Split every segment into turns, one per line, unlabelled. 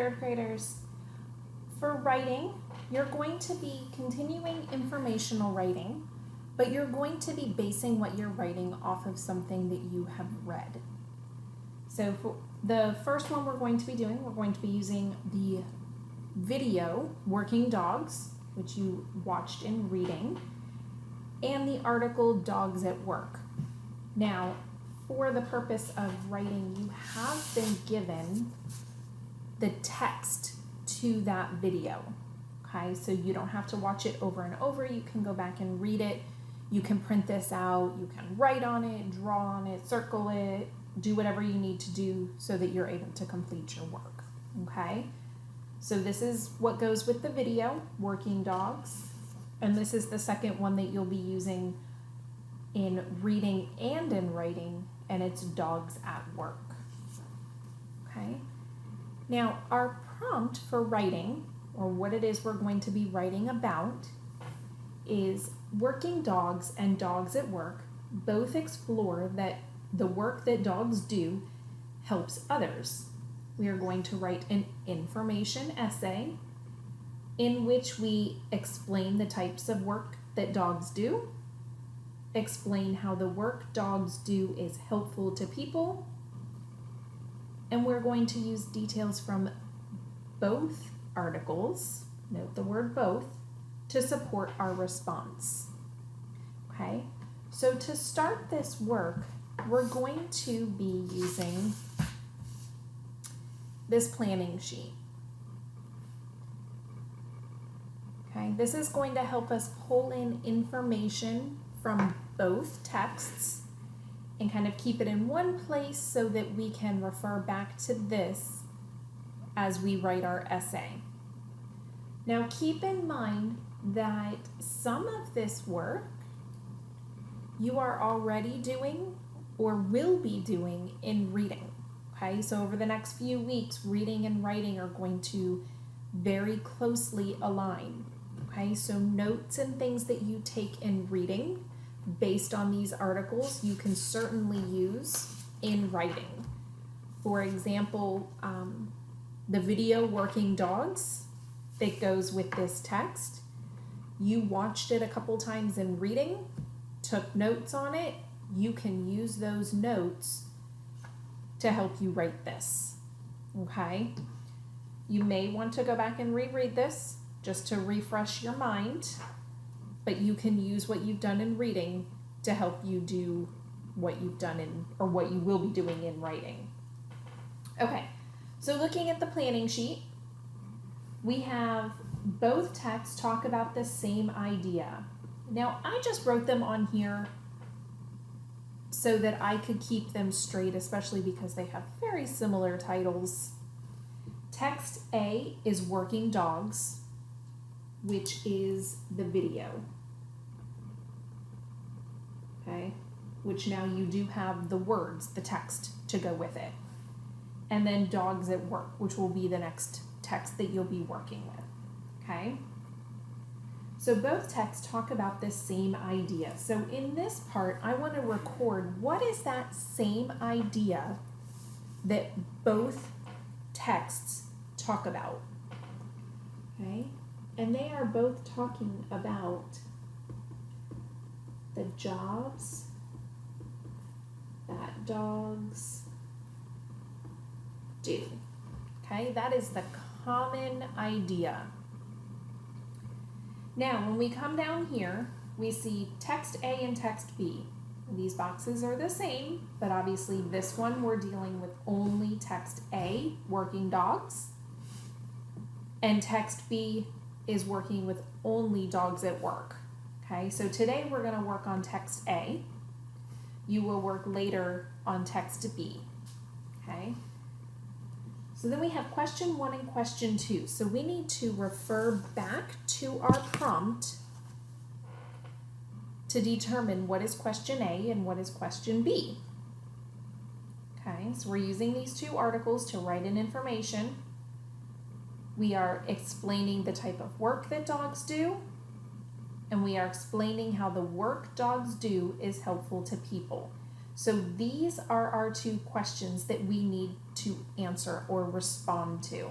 third graders. For writing, you're going to be continuing informational writing, but you're going to be basing what you're writing off of something that you have read. So for the first one we're going to be doing, we're going to be using the video, Working Dogs, which you watched in reading, and the article, Dogs at Work. Now, for the purpose of writing, you have been given the text to that video, okay? So you don't have to watch it over and over. You can go back and read it. You can print this out. You can write on it, draw on it, circle it, do whatever you need to do so that you're able to complete your work, okay? So this is what goes with the video, Working Dogs, and this is the second one that you'll be using in reading and in writing, and it's Dogs at Work, okay? Now, our prompt for writing, or what it is we're going to be writing about, is Working Dogs and Dogs at Work both explore that the work that dogs do helps others. We are going to write an information essay in which we explain the types of work that dogs do, explain how the work dogs do is helpful to people, and we're going to use details from both articles, note the word both, to support our response. Okay, so to start this work, we're going to be using this planning sheet. Okay, this is going to help us pull in information from both texts and kind of keep it in one place so that we can refer back to this as we write our essay. Now keep in mind that some of this work you are already doing or will be doing in reading. Okay, so over the next few weeks, reading and writing are going to very closely align. Okay, so notes and things that you take in reading based on these articles, you can certainly use in writing. For example, the video Working Dogs that goes with this text, you watched it a couple times in reading, took notes on it, you can use those notes to help you write this, okay? You may want to go back and reread this just to refresh your mind, but you can use what you've done in reading to help you do what you've done in, or what you will be doing in writing. Okay, so looking at the planning sheet, we have both texts talk about the same idea. Now, I just wrote them on here so that I could keep them straight, especially because they have very similar titles. Text A is Working Dogs, which is the video. Okay, which now you do have the words, the text to go with it. And then Dogs at Work, which will be the next text that you'll be working with. Okay, so both texts talk about the same idea. So in this part, I want to record what is that same idea that both texts talk about. Okay, and they are both talking about the jobs that dogs do. Okay, that is the common idea. Now, when we come down here, we see text A and text B. These boxes are the same, but obviously this one we're dealing with only text A, Working Dogs, and text B is working with only Dogs at Work. Okay, so today we're going to work on text A. You will work later on text B. Okay, so then we have question 1 and question 2. So we need to refer back to our prompt to determine what is question A and what is question B. Okay, so we're using these two articles to write in information. We are explaining the type of work that dogs do, and we are explaining how the work dogs do is helpful to people. So these are our two questions that we need to answer or respond to.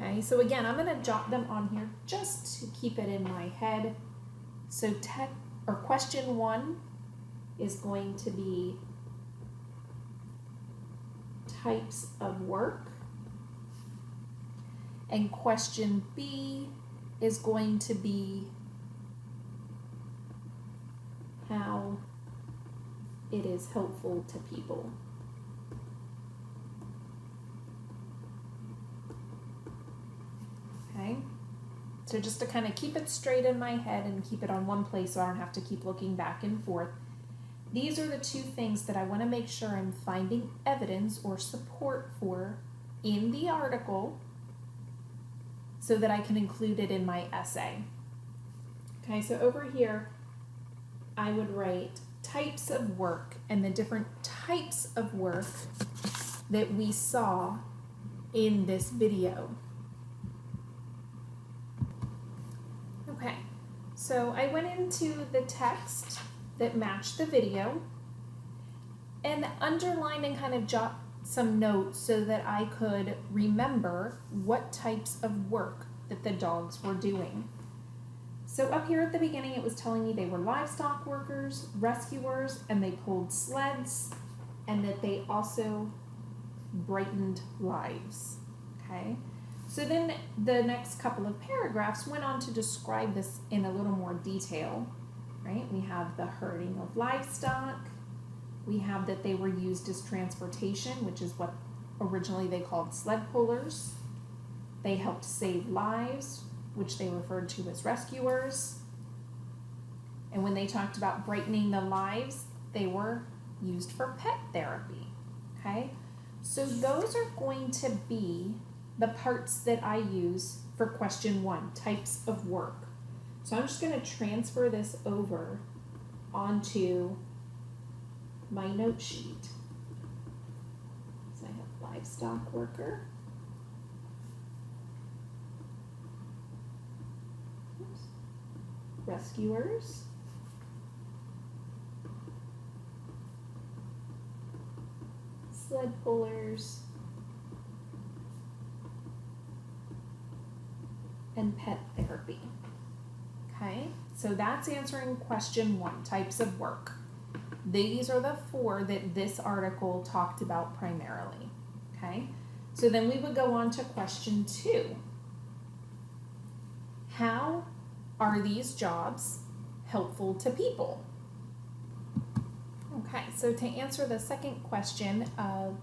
Okay, so again, I'm going to jot them on here just to keep it in my head. So question 1 is going to be types of work. And question B is going to be how it is helpful to people. Okay, so just to kind of keep it straight in my head and keep it on one place so I don't have to keep looking back and forth, these are the 2 things that I want to make sure I'm finding evidence or support for in the article so that I can include it in my essay. Okay, so over here, I would write types of work and the different types of work that we saw in this video. Okay, so I went into the text that matched the video and underline and kind of jot some notes so that I could remember what types of work that the dogs were doing. So up here at the beginning, it was telling me they were livestock workers, rescuers, and they pulled sleds, and that they also brightened lives. Okay, so then the next couple of paragraphs went on to describe this in a little more detail, right? We have the herding of livestock. We have that they were used as transportation, which is what originally they called sled pullers. They helped save lives, which they referred to as rescuers. And when they talked about brightening the lives, they were used for pet therapy, okay? So those are going to be the parts that I use for question 1, types of work. So I'm just going to transfer this over onto my note sheet. So I have livestock worker. Oops. Rescuers. Sled pullers. And pet therapy. Okay, so that's answering question 1, types of work. These are the 4 that this article talked about primarily. Okay, so then we would go on to question 2. How are these jobs helpful to people? Okay, so to answer the second question of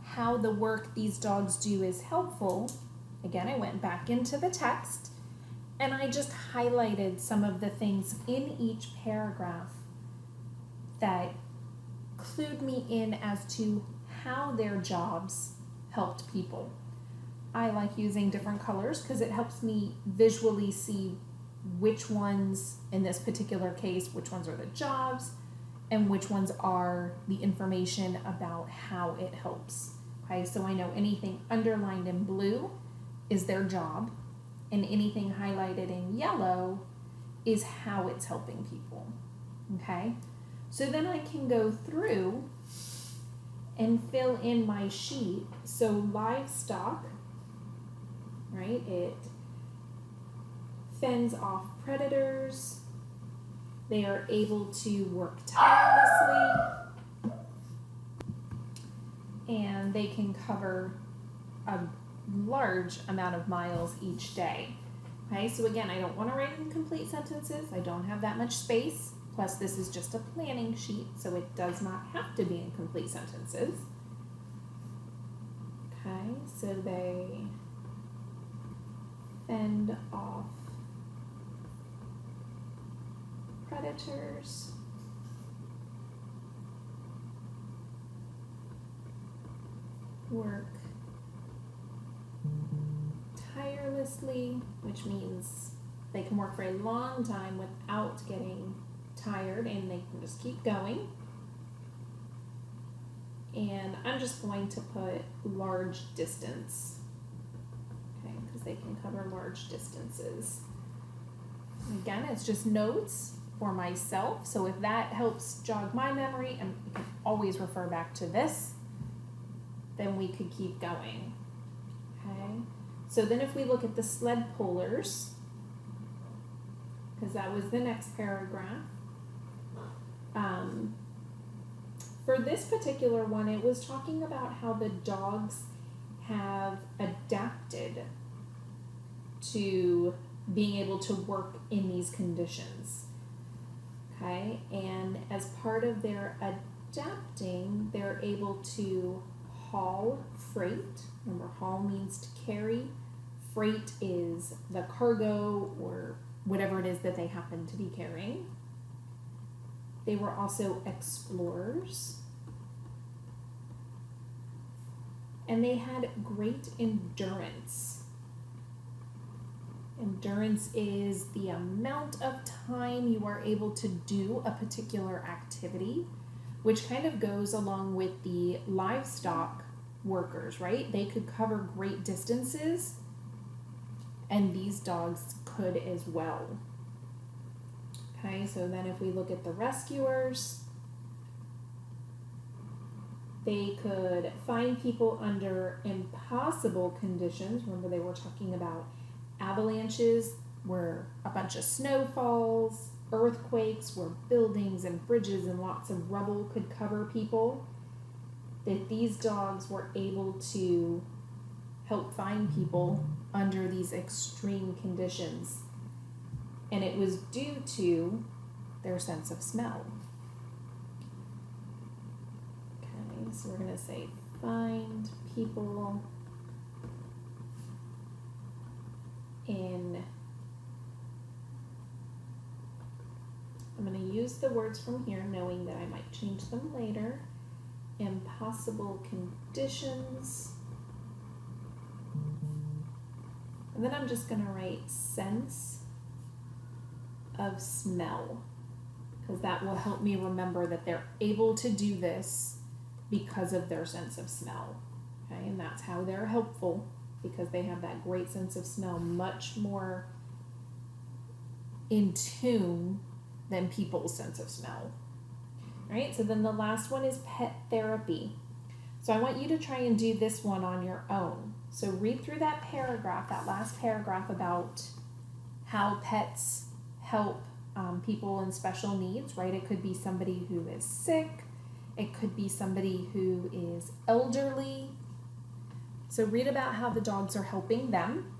how the work these dogs do is helpful, again, I went back into the text and I just highlighted some of the things in each paragraph that clued me in as to how their jobs helped people. I like using different colors because it helps me visually see which ones, in this particular case, which ones are the jobs and which ones are the information about how it helps. Okay, so I know anything underlined in blue is their job, and anything highlighted in yellow is how it's helping people. Okay, so then I can go through and fill in my sheet. So livestock, right, it fends off predators. They are able to work tirelessly, and they can cover a large amount of miles each day. Okay, so again, I don't want to write in complete sentences. I don't have that much space. Plus, this is just a planning sheet, so it does not have to be in complete sentences. Okay, so they fend off predators. Work tirelessly, which means they can work for a long time without getting tired, and they can just keep going. And I'm just going to put large distance, okay, because they can cover large distances. Again, it's just notes for myself, so if that helps jog my memory, and you can always refer back to this, then we could keep going. Okay, So then if we look at the sled pullers, because that was the next paragraph, for this particular one, it was talking about how the dogs have adapted to being able to work in these conditions. Okay, and as part of their adapting, they're able to haul freight. Remember, haul means to carry. Freight is the cargo or whatever it is that they happen to be carrying. They were also explorers. And they had great endurance. Endurance is the amount of time you are able to do a particular activity, which kind of goes along with the livestock workers, right? They could cover great distances, and these dogs could as well. Okay, so then if we look at the rescuers, they could find people under impossible conditions. Remember, they were talking about avalanches where a bunch of snow falls, earthquakes where buildings and bridges and lots of rubble could cover people. That these dogs were able to help find people under these extreme conditions. And it was due to their sense of smell. Okay, so we're going to say find people in, I'm going to use the words from here knowing that I might change them later. Impossible conditions. And then I'm just going to write sense of smell, because that will help me remember that they're able to do this because of their sense of smell. Okay, and that's how they're helpful, because they have that great sense of smell, much more in tune than people's sense of smell. All right, so then the last one is pet therapy. So I want you to try and do this one on your own. So read through that paragraph, that last paragraph about how pets help people in special needs, right? It could be somebody who is sick. It could be somebody who is elderly. So read about how the dogs are helping them.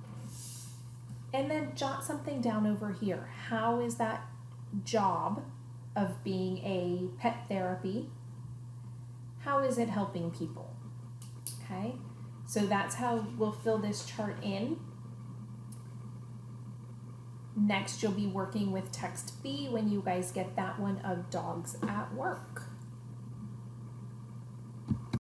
And then jot something down over here. How is that job of being a pet therapy? How is it helping people? Okay, so that's how we'll fill this chart in. Next, you'll be working with text B when you guys get that one of dogs at work.